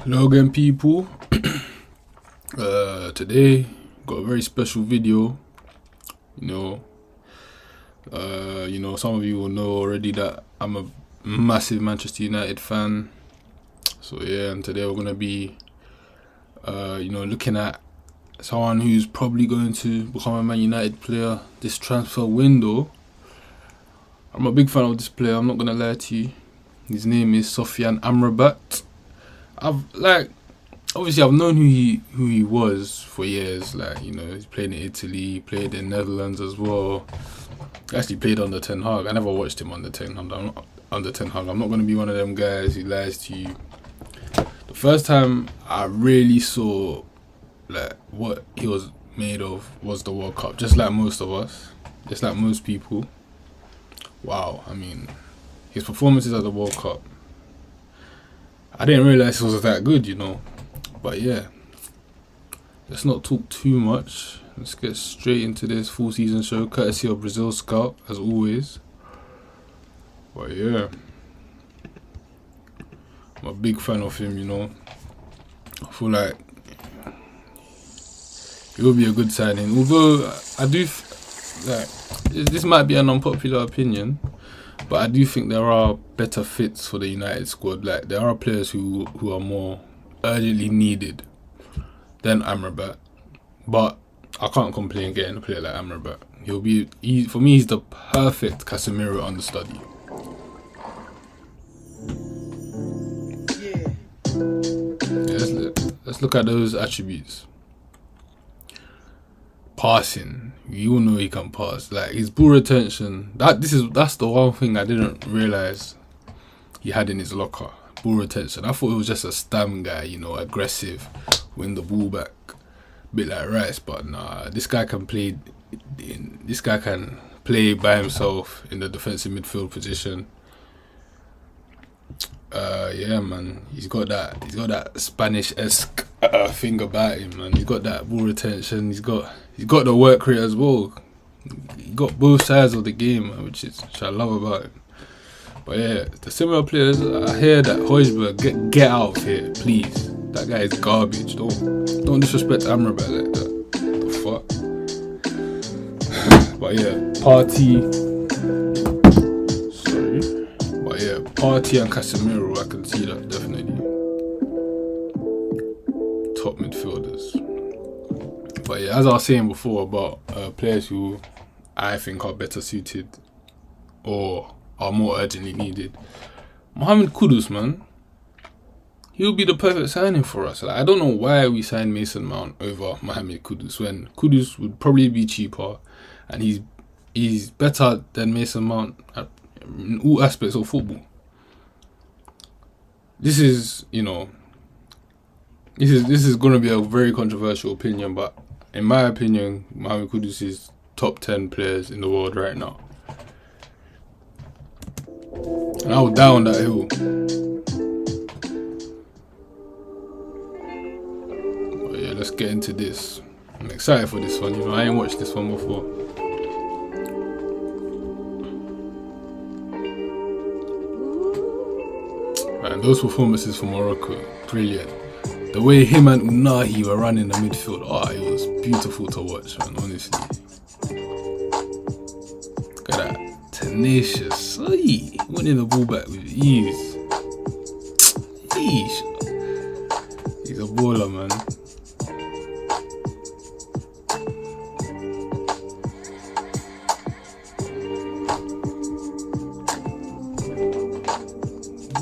Hello again, people. Today got a very special video. Some of you will know already that I'm a massive Manchester United fan. So yeah, and today we're gonna be, looking at someone who's probably going to become a Man United player this transfer window. I'm a big fan of this player. I'm not gonna lie to you. His name is Sofyan Amrabat. Obviously I've known who he was for years. He's played in Italy, played in Netherlands as well. He actually played under Ten Hag. I never watched him under Ten Hag. I'm not gonna be one of them guys who lies to you. The first time I really saw what he was made of was the World Cup. Just like most of us, just like most people. Wow, I mean, his performances at the World Cup, I didn't realise it was that good, But yeah, let's not talk too much. Let's get straight into this full season show, courtesy of Brazil Scout, as always. But yeah, I'm a big fan of him, I feel like it will be a good signing. Although I do, this might be an unpopular opinion, but I do think there are better fits for the United squad. Like, there are players who are more urgently needed than Amrabat, but I can't complain getting a player like Amrabat. For me, he's the perfect Casemiro understudy. Let's look at those attributes. Passing, you all know he can pass. Like, his ball retention, that's the one thing I didn't realize he had in his locker. Ball retention. I thought he was just a stam guy, aggressive, win the ball back, bit like Rice. But nah, this guy can play. This guy can play by himself in the defensive midfield position. Yeah, man, he's got that Spanish-esque thing about him, man. He's got that ball retention. He's got the work rate as well. He got both sides of the game, man, which I love about him. But yeah, the similar players, I hear that Højbjerg, get out of here, please. That guy is garbage. Don't disrespect Amrabat like that. The fuck? But yeah, Partey and Casemiro, I can see that definitely. Top midfielders. But yeah, as I was saying before about players who I think are better suited or are more urgently needed. Mohamed Kudus, man. He'll be the perfect signing for us. I don't know why we signed Mason Mount over Mohamed Kudus when Kudus would probably be cheaper, and he's better than Mason Mount in all aspects of football. This is going to be a very controversial opinion, but in my opinion, Mohamed Kudus is top 10 players in the world right now. And I will die on that hill. But yeah, let's get into this. I'm excited for this one. I ain't watched this one before. And those performances for Morocco, brilliant. The way him and Unahi were running the midfield, it was beautiful to watch, man, honestly. Look at that. Tenacious. Winning the ball back with ease. He's a baller, man.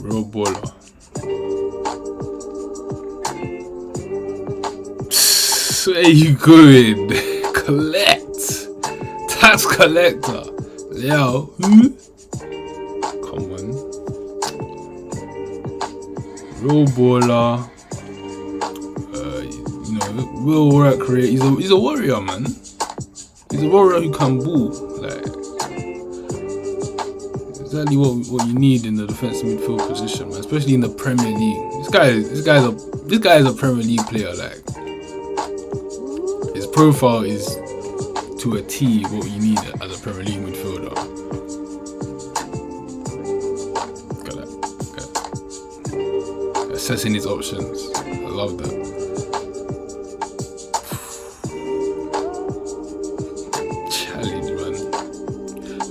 Real baller. Where you going? Collect. Tax collector. Leo. Who? Come on. Real baller. Real work rate. He's a warrior, man. He's a warrior who can ball. Like, exactly what you need in the defensive midfield position, man. Especially in the Premier League. This guy is a Premier League player. Like, his profile is to a T what you need as a Premier League midfielder. Look at that. assessing his options. I love that. Challenge, man.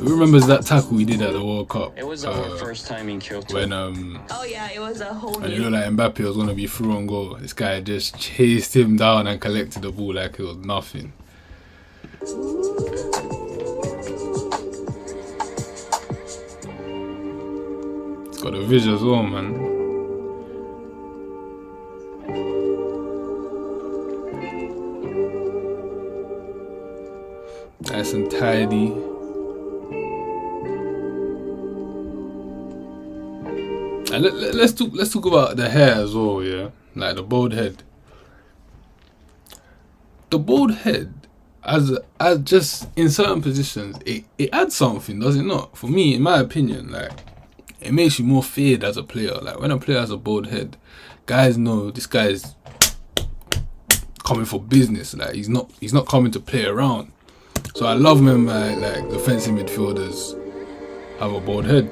Who remembers that tackle we did at the World Cup? It was our first time in Kyoto. When oh yeah, it was a whole and you know, like Mbappe was gonna be through on goal. This guy just chased him down and collected the ball like it was nothing. It's got a vision as well, man. Nice and tidy. And let's talk about the hair as well, yeah. Like the bald head. The bald head, as just in certain positions, it adds something, does it not? For me, in my opinion, like it makes you more feared as a player. Like when a player has a bald head, guys know this guy is coming for business. Like he's not coming to play around. So I love when like defensive midfielders have a bald head.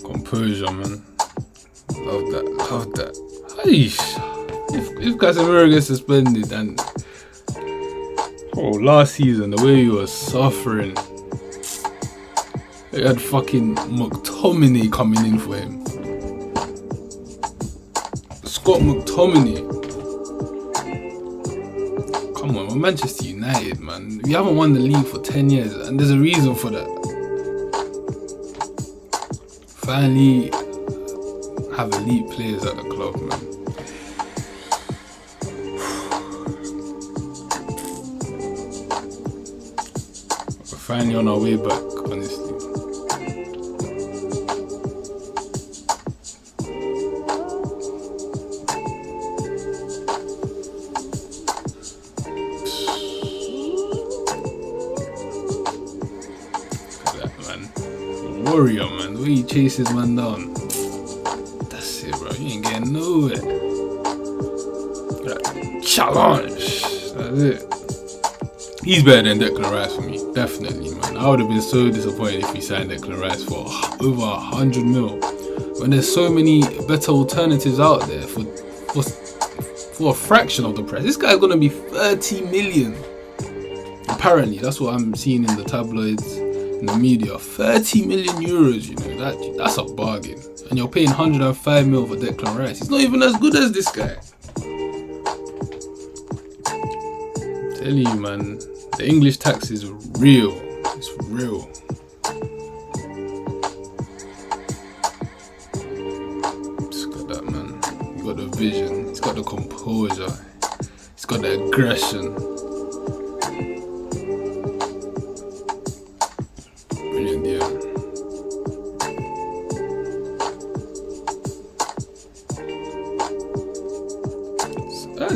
Composure, man. Love that. Eesh. If Casemiro gets suspended and last season the way he was suffering, he had fucking McTominay coming in for him. Scott McTominay. Come on, we're Manchester United, man. We haven't won the league for 10 years and there's a reason for that. Finally have elite players at the club, man. We're finally on our way back, honestly. Look at that, man. Warrior, man. The way he chases man down. That's it, bro. You ain't getting nowhere. Like, challenge. That's it. He's better than Declan Rice for me. Definitely, man. I would have been so disappointed if we signed Declan Rice for over 100 mil. When there's so many better alternatives out there for a fraction of the price. This guy's gonna be 30 million. Apparently, that's what I'm seeing in the tabloids, in the media. 30 million euros, you know, that's a bargain. And you're paying 105 mil for Declan Rice. He's not even as good as this guy. I'm telling you, man, the English tax is real. It's real. Just got that, man. He's got the vision. He's got the composure. He's got the aggression. Brilliant, yeah.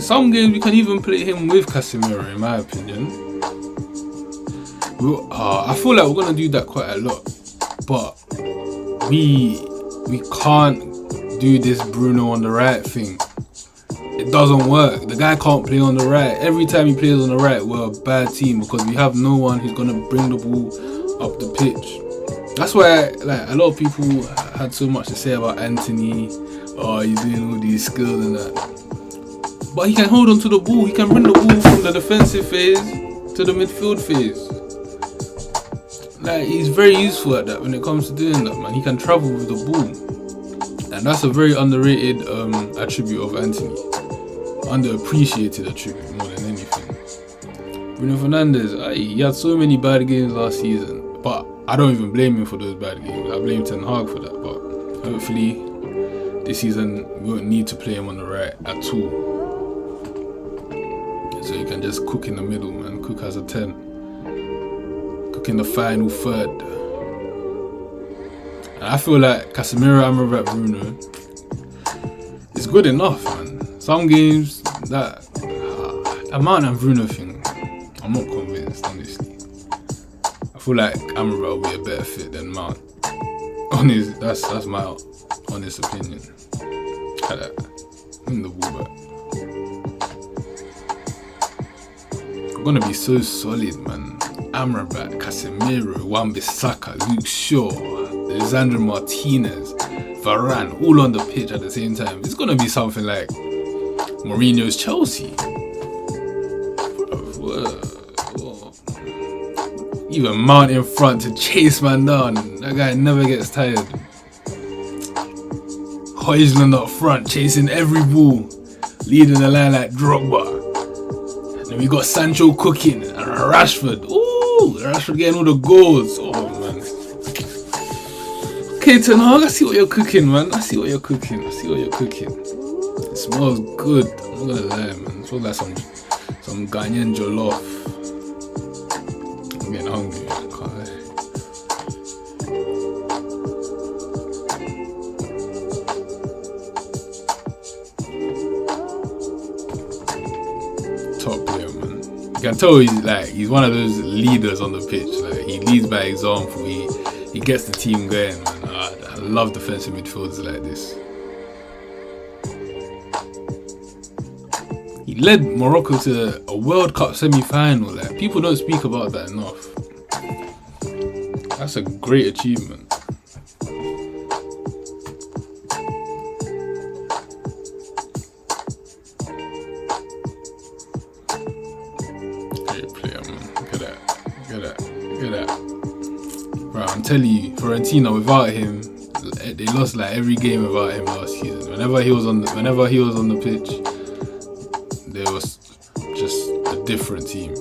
Some games we can even play him with Casemiro, in my opinion. I feel like we're gonna do that quite a lot, but we can't do this Bruno on the right thing. It doesn't work. The guy can't play on the right. Every time he plays on the right, we're a bad team because we have no one who's gonna bring the ball up the pitch. That's why, like, a lot of people had so much to say about Anthony. Oh, he's doing all these skills and that. But he can hold on to the ball. He can bring the ball from the defensive phase to the midfield phase. Like, he's very useful at that when it comes to doing that, man. He can travel with the ball. And that's a very underrated attribute of Anthony. Underappreciated attribute more than anything. Bruno Fernandes, he had so many bad games last season. But I don't even blame him for those bad games. I blame Ten Hag for that. But hopefully, this season, we won't need to play him on the right at all. So you can just cook in the middle, man. Cook as a 10. Cook in the final third. And I feel like Casemiro, Amrabat, Bruno is good enough, man. Some games, that Mount and Bruno thing, I'm not convinced, honestly. I feel like Amrabat will be a better fit than Mount. Honest, that's my honest opinion. Like that. In the ball back. gonna be so solid, man. Amrabat, Casemiro, Wan-Bissaka, Luke Shaw, Lisandro Martinez, Varane, all on the pitch at the same time. It's gonna be something like Mourinho's Chelsea. Even Mount in front to chase man down. That guy never gets tired. Højlund up front, chasing every ball, leading the line like Drogba. And then we got Sancho cooking and Rashford. Ooh, Rashford getting all the goals. Oh man. Okay, Ten Hag, I see what you're cooking, man. I see what you're cooking. It smells good. I'm not gonna lie, man. It smells like some Ghanaian jollof. I'm getting hungry, man. Can't lie. Top player, man. You can tell he's one of those leaders on the pitch. Like, he leads by example. He gets the team going, man. I love defensive midfielders like this. He led Morocco to a World Cup semi-final. Like, people don't speak about that enough. That's a great achievement. Great player, man. Look at that. Bro, I'm telling you, Fiorentina, without him, they lost like every game without him last season. Whenever he was on the pitch, there was just a different team.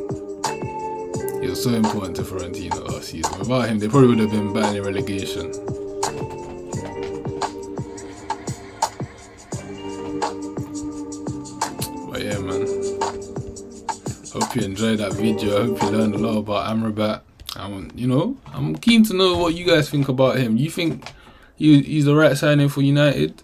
He was so important to Fiorentina last season. Without him, they probably would have been battling relegation. But yeah, man. Hope you enjoyed that video. I hope you learned a lot about Amrabat. I'm keen to know what you guys think about him. Do you think he's the right signing for United?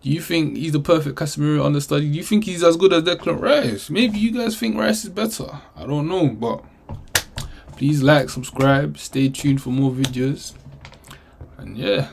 Do you think he's the perfect Casemiro understudy? Do you think he's as good as Declan Rice? Maybe you guys think Rice is better. I don't know, but please like, subscribe, stay tuned for more videos. And yeah.